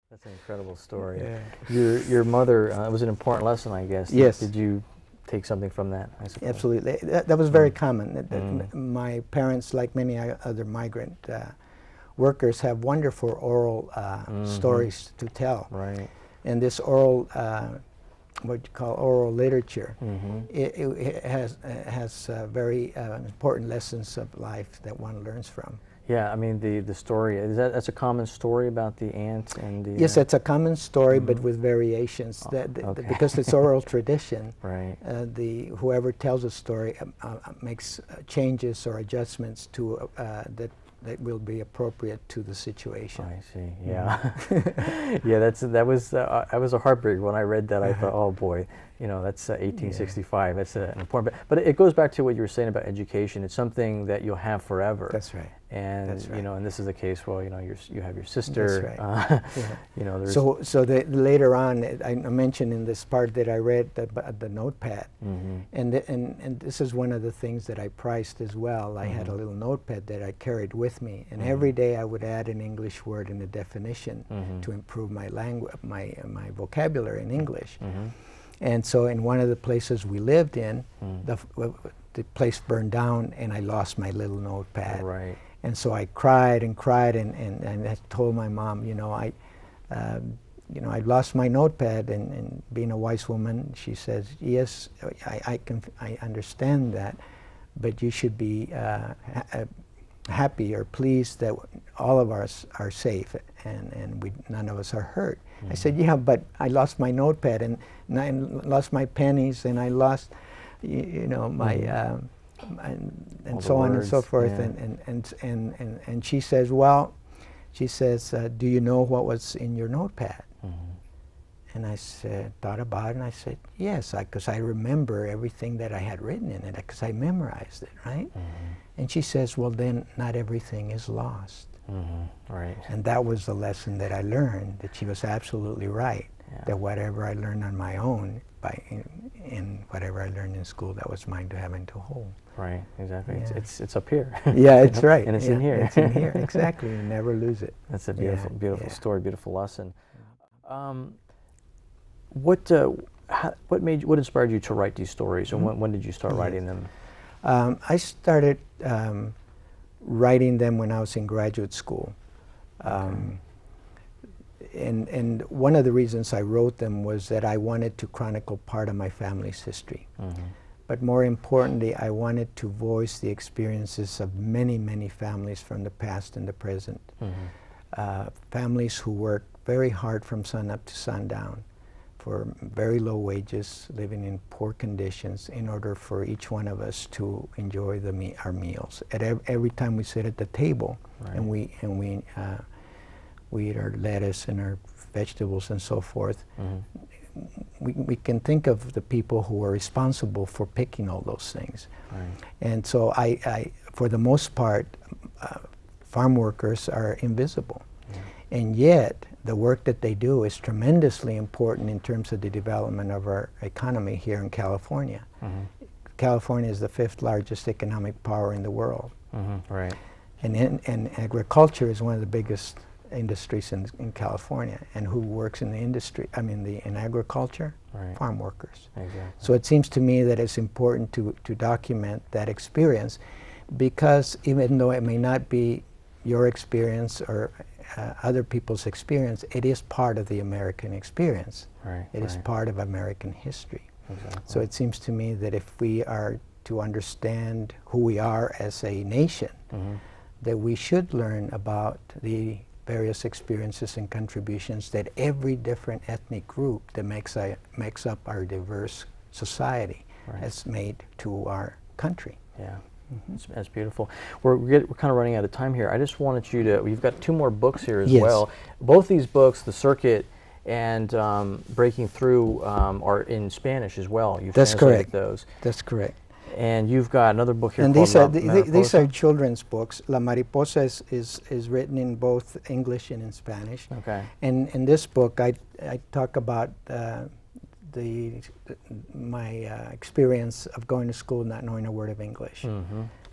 That's an incredible story. Yeah. Your mother, it was an important lesson, I guess. Yes. Did you take something from that, I suppose? Absolutely. That was very common. My parents, like many other migrant workers, have wonderful oral stories to tell. Right. And this oral, what you call oral literature, it has very important lessons of life that one learns from. Yeah, I mean the story that's a common story about the aunt and the. Yes, it's a common story, but with variations. Okay. Because it's oral tradition. Right. Whoever tells a story makes changes or adjustments to that will be appropriate to the situation. I see. Yeah. Yeah. That was a heartbreak when I read that. I thought, oh boy, that's 1865. That's an important. But it goes back to what you were saying about education. It's something that you'll have forever. That's right. And That's right. And this is the case. Well, you have your sister. That's right. There's So later on, I mentioned in this part that I read the notepad, and this is one of the things that I prized as well. I had a little notepad that I carried with me, and every day I would add an English word and a definition to improve my language, my vocabulary in English. And so, in one of the places we lived in, the place burned down, and I lost my little notepad. Right. And so I cried and cried, and I told my mom, I lost my notepad. And being a wise woman, she says, yes, I understand that, but you should be happy or pleased that all of us are safe and none of us are hurt. I said, yeah, but I lost my notepad and I lost my pennies and I lost, my. And so on and so forth, and she says, well, do you know what was in your notepad? And I thought about it, and I said, yes, because I remember everything that I had written in it, because I memorized it, right? And she says, well, then not everything is lost. Right. And that was the lesson that I learned, that she was absolutely right, that whatever I learned on my own, in whatever I learned in school, that was mine to have and to hold. Right, exactly. Yeah. It's up here. Yeah, it's right. And it's in here. It's in here, exactly. You never lose it. That's a beautiful story, beautiful lesson. What inspired you to write these stories, and when did you start writing them? I started writing them when I was in graduate school. And one of the reasons I wrote them was that I wanted to chronicle part of my family's history. But more importantly, I wanted to voice the experiences of many, many families from the past and the present. Families who work very hard from sun up to sundown for very low wages, living in poor conditions, in order for each one of us to enjoy our meals. At every time we sit at the table, and we eat our lettuce and our vegetables and so forth, we can think of the people who are responsible for picking all those things. And so I for the most part, farm workers are invisible. And yet, the work that they do is tremendously important in terms of the development of our economy here in California. California is the 5th largest economic power in the world. Right. And agriculture is one of the biggest industries in California. And who works in the industry, in agriculture? Farm workers. Exactly. So it seems to me that it's important to document that experience, because even though it may not be your experience or other people's experience, it is part of the American experience. It is part of American history. Exactly. So it seems to me that if we are to understand who we are as a nation, that we should learn about the various experiences and contributions that every different ethnic group that makes up our diverse society has made to our country. Yeah. That's beautiful. We're kind of running out of time here. I just wanted you to, we've got 2 more books here as well. Both these books, The Circuit and Breaking Through, are in Spanish as well. You've translated those. That's correct. And you've got another book here and called these are children's books. La Mariposa is written in both English and in Spanish. Okay. And in this book, I talk about my experience of going to school not knowing a word of English.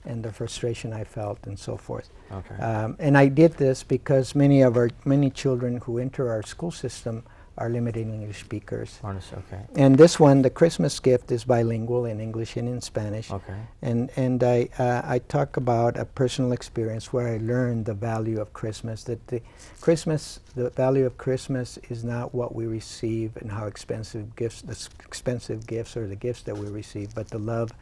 and the frustration I felt and so forth. Okay. And I did this because many children who enter our school system are limited English speakers. Honest, okay. And this one, the Christmas gift, is bilingual in English and in Spanish. Okay. And I talk about a personal experience where I learned the value of Christmas. That the value of Christmas is not what we receive and how expensive gifts, or the gifts that we receive, but the love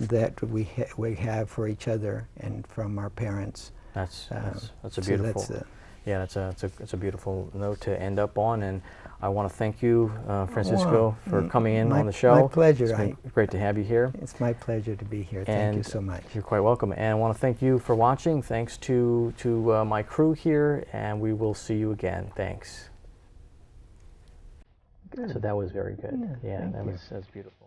that we have for each other and from our parents. That's a beautiful. So that's it's a beautiful note to end up on, and I want to thank you, Francisco, for coming in on the show. My pleasure. It's been great to have you here. It's my pleasure to be here. Thank you so much. You're quite welcome. And I want to thank you for watching. Thanks to my crew here, and we will see you again. Thanks. Good. So that was very good. Yeah, that thank you. was beautiful.